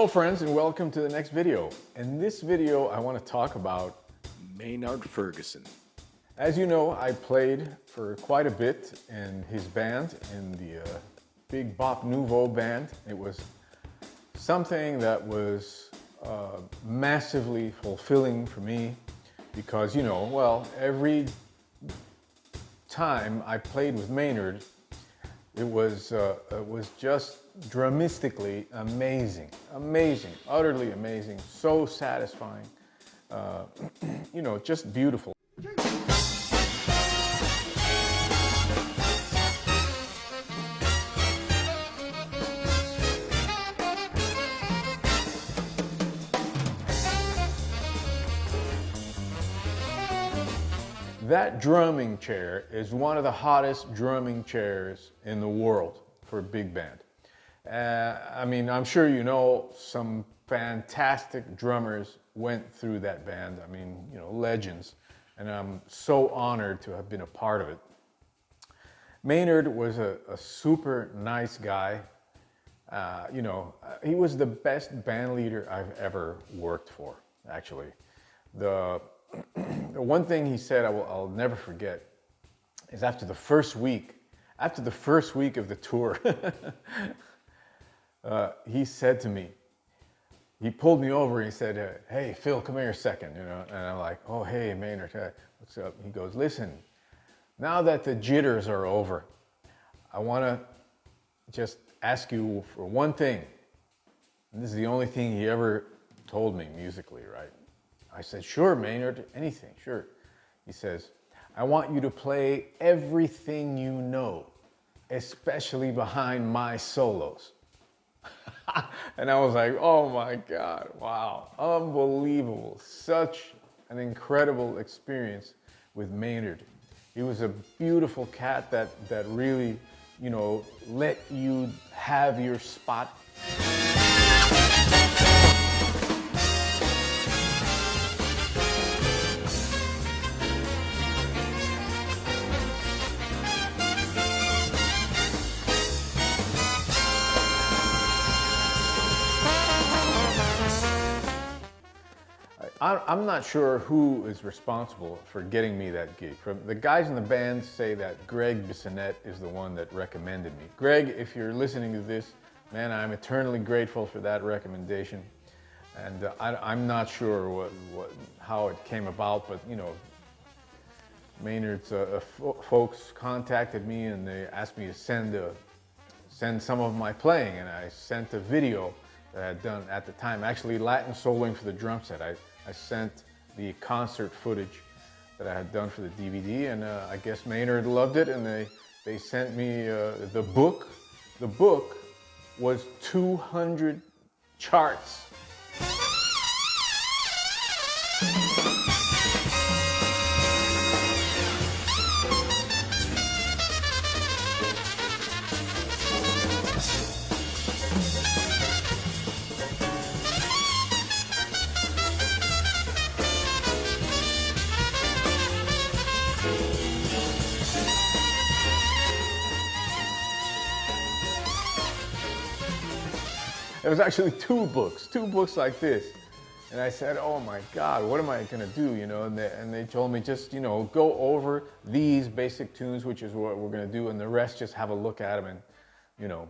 Hello friends and welcome to the next video. In this video I want to talk about Maynard Ferguson. As you know, I played for quite a bit in his band, in the Big Bop Nouveau band. It was something that was massively fulfilling for me because, you know, well, every time I played with Maynard, it was just dramatically amazing, utterly amazing, so satisfying, you know, just beautiful. That drumming chair is one of the hottest drumming chairs in the world for a big band. I mean, I'm sure you know some fantastic drummers went through that band. I mean, you know, legends. And I'm so honored to have been a part of it. Maynard was a super nice guy. You know, he was the best band leader I've ever worked for, actually. The one thing he said I'll never forget is after the first week of the tour, he said to me, he pulled me over and he said, hey, Phil, come here a second, you know, and I'm like, oh, hey, Maynard, what's up? He goes, listen, now that the jitters are over, I want to just ask you for one thing. And this is the only thing he ever told me musically, right? I said, sure, Maynard, anything, sure. He says, I want you to play everything you know, especially behind my solos. And I was like, oh my God, wow, unbelievable. Such an incredible experience with Maynard. He was a beautiful cat that really, you know, let you have your spot. I'm not sure who is responsible for getting me that gig. The guys in the band say that Gregg Bissonette is the one that recommended me. Greg, if you're listening to this, man, I'm eternally grateful for that recommendation. And I'm not sure how it came about, but you know, Maynard's folks contacted me and they asked me to send some of my playing, and I sent a video that I had done at the time, actually Latin soloing for the drum set. I sent the concert footage that I had done for the DVD, and I guess Maynard loved it, and they sent me the book. The book was 200 charts. It was actually two books like this. And I said, oh my God, what am I gonna do, you know? And they told me just, you know, go over these basic tunes, which is what we're gonna do, and the rest just have a look at them and, you know,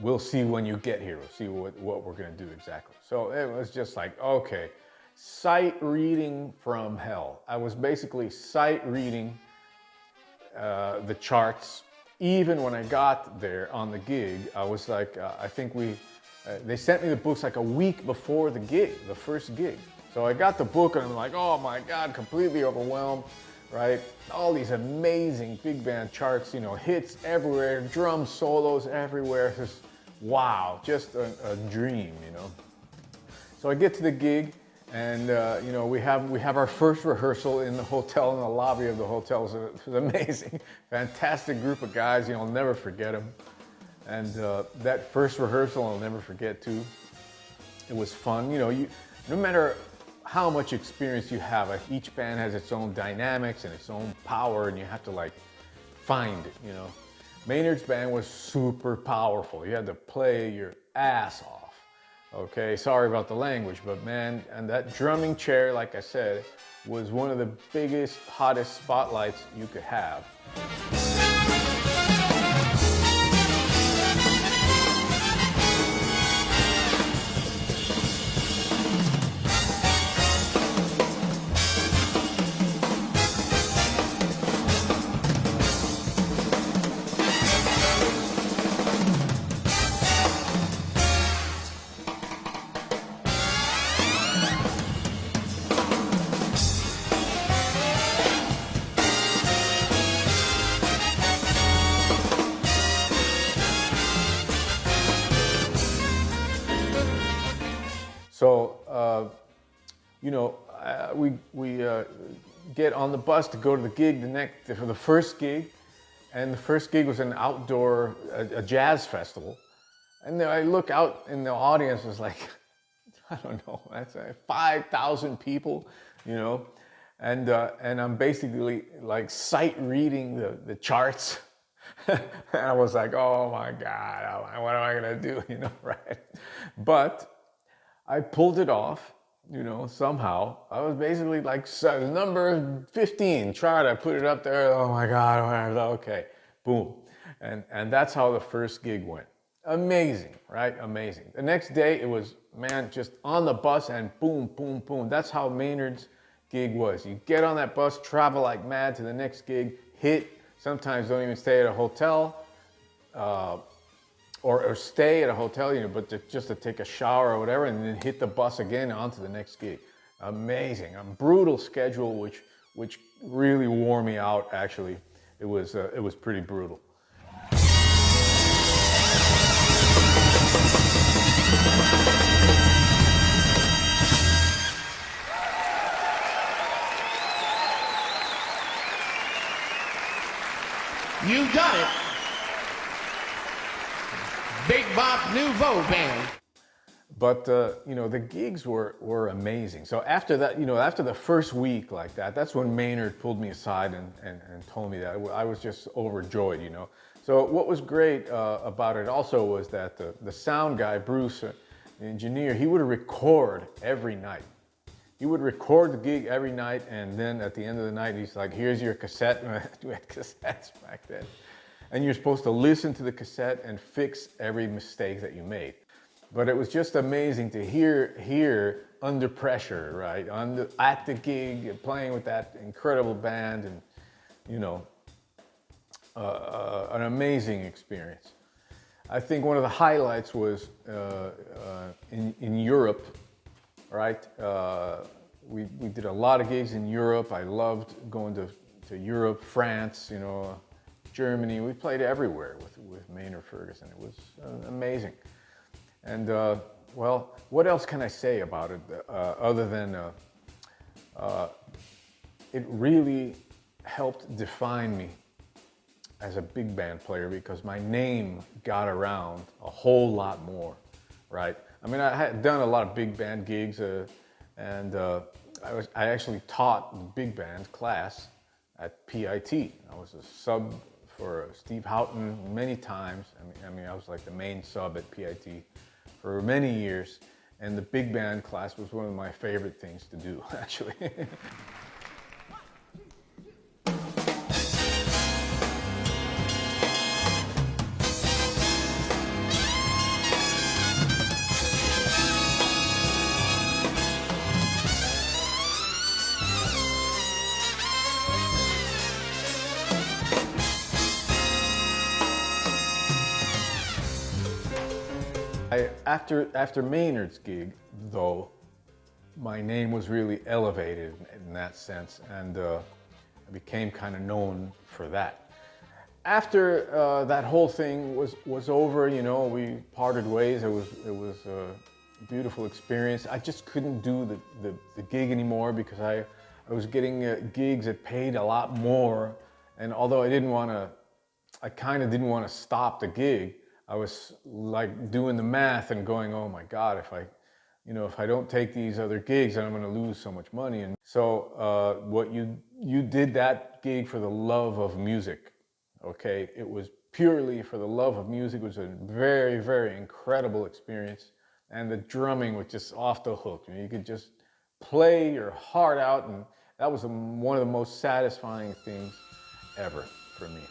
we'll see when you get here, we'll see what we're gonna do exactly. So it was just like, okay, sight reading from hell. I was basically sight reading the charts. Even when I got there on the gig, I was like, I think they sent me the books like a week before the gig, the first gig. So I got the book and I'm like, oh my God, completely overwhelmed, right? All these amazing big band charts, you know, hits everywhere, drum solos everywhere. Just wow, just a dream, you know? So I get to the gig and, you know, we have our first rehearsal in the hotel, in the lobby of the hotel. So it was amazing, fantastic group of guys, you know, I'll never forget them. And that first rehearsal I'll never forget too. It was fun. You know, no matter how much experience you have, each band has its own dynamics and its own power, and you have to like find it, you know. Maynard's band was super powerful. You had to play your ass off. Okay, sorry about the language, but man, and that drumming chair, like I said, was one of the biggest, hottest spotlights you could have. So, you know, we get on the bus to go to the gig for the first gig, and the first gig was an outdoor a jazz festival, and then I look out in the audience, was like, I don't know, that's 5,000 people, you know, and I'm basically like sight reading the charts. And I was like, oh my God, what am I gonna do, you know, right? But I pulled it off, you know, somehow. I was basically like number 15, I put it up there. Oh my God, okay, boom. And that's how the first gig went. Amazing, right? Amazing. The next day it was, man, just on the bus and boom, boom, boom. That's how Maynard's gig was. You get on that bus, travel like mad to the next gig, hit, sometimes don't even stay at a hotel. Or stay at a hotel, you know, but just to take a shower or whatever, and then hit the bus again on to the next gig. Amazing, a brutal schedule, which really wore me out. Actually, it was pretty brutal. You got it. Big Bop Nouveau band. But you know, the gigs were amazing. So after that, you know, after the first week like that, that's when Maynard pulled me aside and told me that. I was just overjoyed, you know. So what was great about it also was that the sound guy, Bruce, the engineer, he would record every night. He would record the gig every night, and then at the end of the night, he's like, here's your cassette. We had cassettes back then. And you're supposed to listen to the cassette and fix every mistake that you made. But it was just amazing to hear under pressure, right? At the gig, playing with that incredible band, and you know, an amazing experience. I think one of the highlights was in Europe, right? We did a lot of gigs in Europe. I loved going to Europe, France, you know, Germany. We played everywhere with Maynard Ferguson. It was amazing. And well, what else can I say about it other than it really helped define me as a big band player, because my name got around a whole lot more, right? I mean, I had done a lot of big band gigs, and I actually taught big band class at PIT. I was a sub for Steve Houghton many times. I mean, I was like the main sub at PIT for many years, and the big band class was one of my favorite things to do, actually. After Maynard's gig, though, my name was really elevated in that sense, and I became kind of known for that. After that whole thing was over, you know, we parted ways. It was a beautiful experience. I just couldn't do the gig anymore, because I was getting gigs that paid a lot more, and although I kind of didn't want to stop the gig, I was like doing the math and going, oh my God, if I don't take these other gigs, then I'm going to lose so much money. And so what you did that gig for the love of music, okay? It was purely for the love of music. It was a very, very incredible experience. and the drumming was just off the hook. You know, you could just play your heart out, and that was one of the most satisfying things ever for me.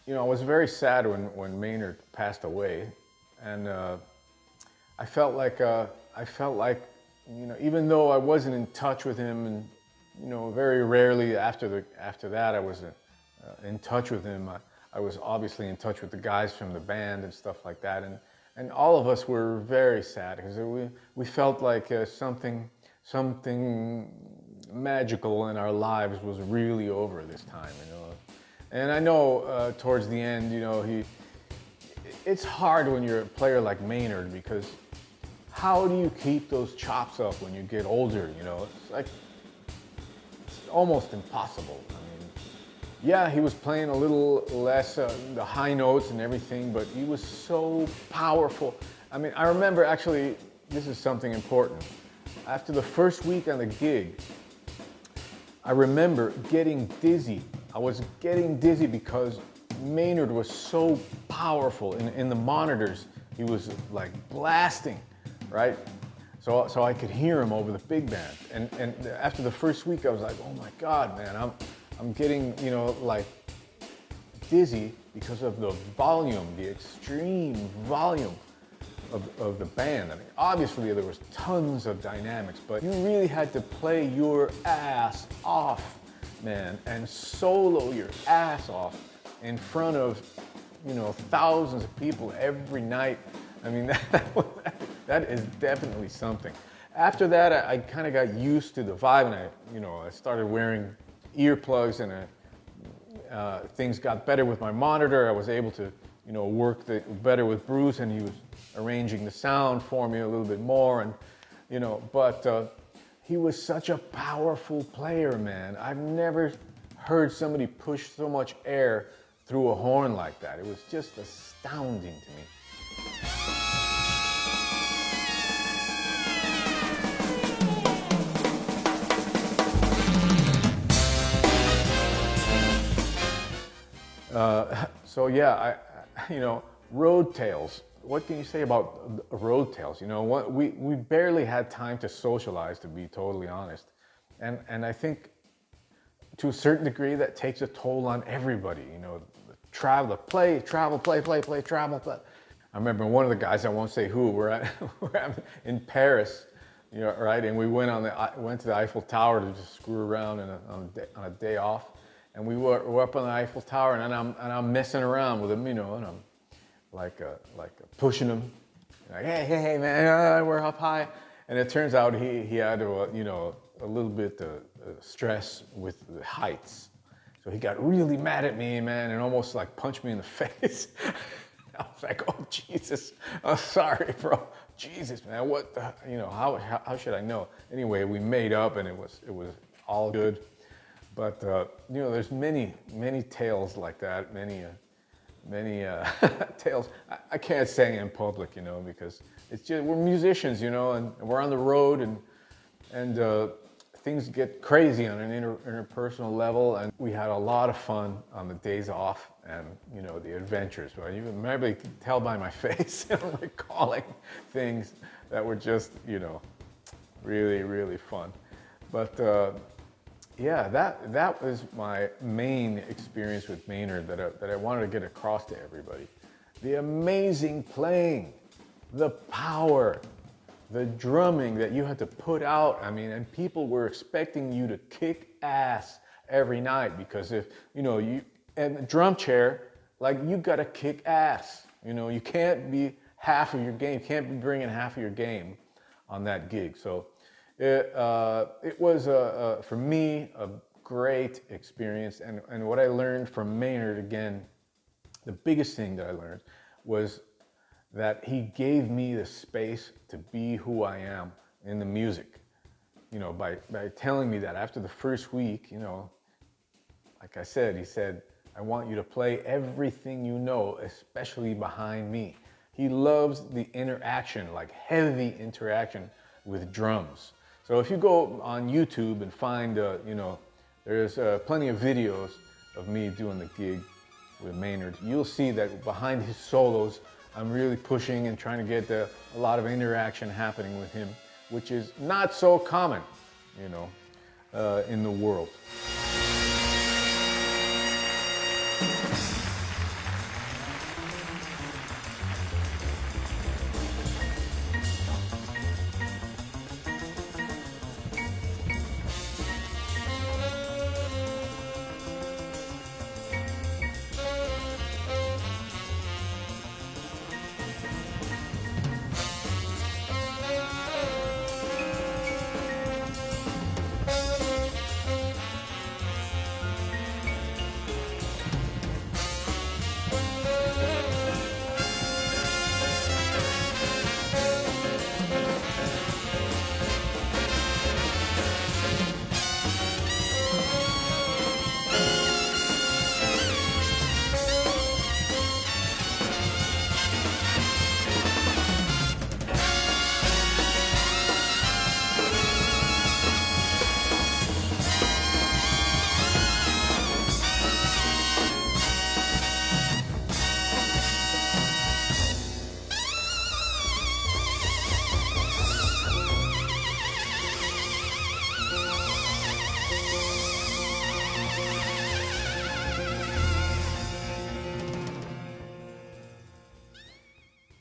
You know, I was very sad when Maynard passed away, and I felt like you know, even though I wasn't in touch with him, and you know, very rarely after that I was in touch with him. I was obviously in touch with the guys from the band and stuff like that, and all of us were very sad because we felt like something magical in our lives was really over this time, you know. And I know towards the end, you know, it's hard when you're a player like Maynard, because how do you keep those chops up when you get older, you know? It's almost impossible. I mean, yeah, he was playing a little less the high notes and everything, but he was so powerful. I mean, I remember actually, this is something important. After the first week on the gig, I remember getting dizzy. I was getting dizzy because Maynard was so powerful in the monitors. He was like blasting, right? So I could hear him over the big band. And after the first week, I was like, oh my God, man, I'm getting, you know, like dizzy because of the volume, the extreme volume of the band. I mean, obviously there was tons of dynamics, but you really had to play your ass off, man, and solo your ass off in front of, you know, thousands of people every night. I mean, that is definitely something. After that, I kind of got used to the vibe, and I started wearing earplugs, and things got better with my monitor. I was able to, you know, work better with Bruce, and he was arranging the sound for me a little bit more, and you know, but he was such a powerful player, man. I've never heard somebody push so much air through a horn like that. It was just astounding to me. So yeah, Road Tales. What can you say about Road Tales? You know, we barely had time to socialize, to be totally honest, and I think to a certain degree that takes a toll on everybody. You know, travel, play. I remember one of the guys, I won't say who, we're in Paris, you know, right, and we went to the Eiffel Tower to just screw around on a day off. And we're up on the Eiffel Tower, and I'm messing around with him, you know, and I'm like pushing him, like, hey, man, we're up high. And it turns out he had a little bit stress with the heights, so he got really mad at me, man, and almost like punched me in the face. I was like, oh Jesus, I'm sorry, bro. Jesus, man, what the, you know, how should I know? Anyway, we made up, and it was all good. But you know, there's many tales like that, many tales I can't say in public, you know, because it's just, we're musicians, you know, and we're on the road, and and things get crazy on an interpersonal level, and we had a lot of fun on the days off and, you know, the adventures. Well, you can maybe tell by my face, I'm recalling things that were just, you know, really, really fun. But yeah, that was my main experience with Maynard that I wanted to get across to everybody. The amazing playing, the power, the drumming that you had to put out. I mean, and people were expecting you to kick ass every night, because if, you know, you, and the drum chair, like, you gotta kick ass. You know, you can't be half of your game, you can't be bringing half of your game on that gig. So it was, for me, a great experience. And what I learned from Maynard, again, the biggest thing that I learned was that he gave me the space to be who I am in the music. You know, by telling me that after the first week, you know, like I said, he said, I want you to play everything you know, especially behind me. He loves the interaction, like heavy interaction with drums. So if you go on YouTube and find, you know, there's plenty of videos of me doing the gig with Maynard, you'll see that behind his solos, I'm really pushing and trying to get a lot of interaction happening with him, which is not so common, you know, in the world.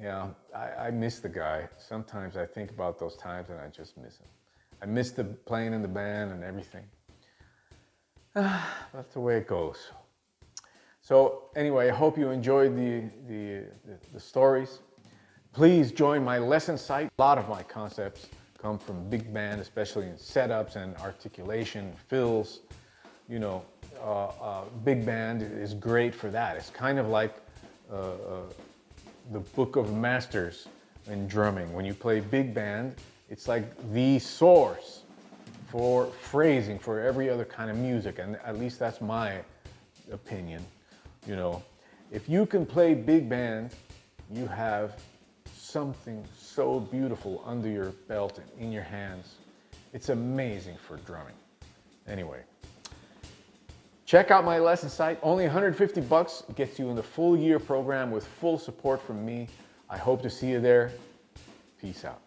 Yeah, I miss the guy. Sometimes I think about those times and I just miss him. I miss the playing in the band and everything. That's the way it goes. So anyway, I hope you enjoyed the stories. Please join my lesson site. A lot of my concepts come from big band, especially in setups and articulation, fills. You know, big band is great for that. It's kind of like the book of masters in drumming. When you play big band, it's like the source for phrasing for every other kind of music, and at least that's my opinion. You know, if you can play big band, you have something so beautiful under your belt and in your hands. It's amazing for drumming. Anyway, check out my lesson site. Only $150 gets you in the full year program with full support from me. I hope to see you there. Peace out.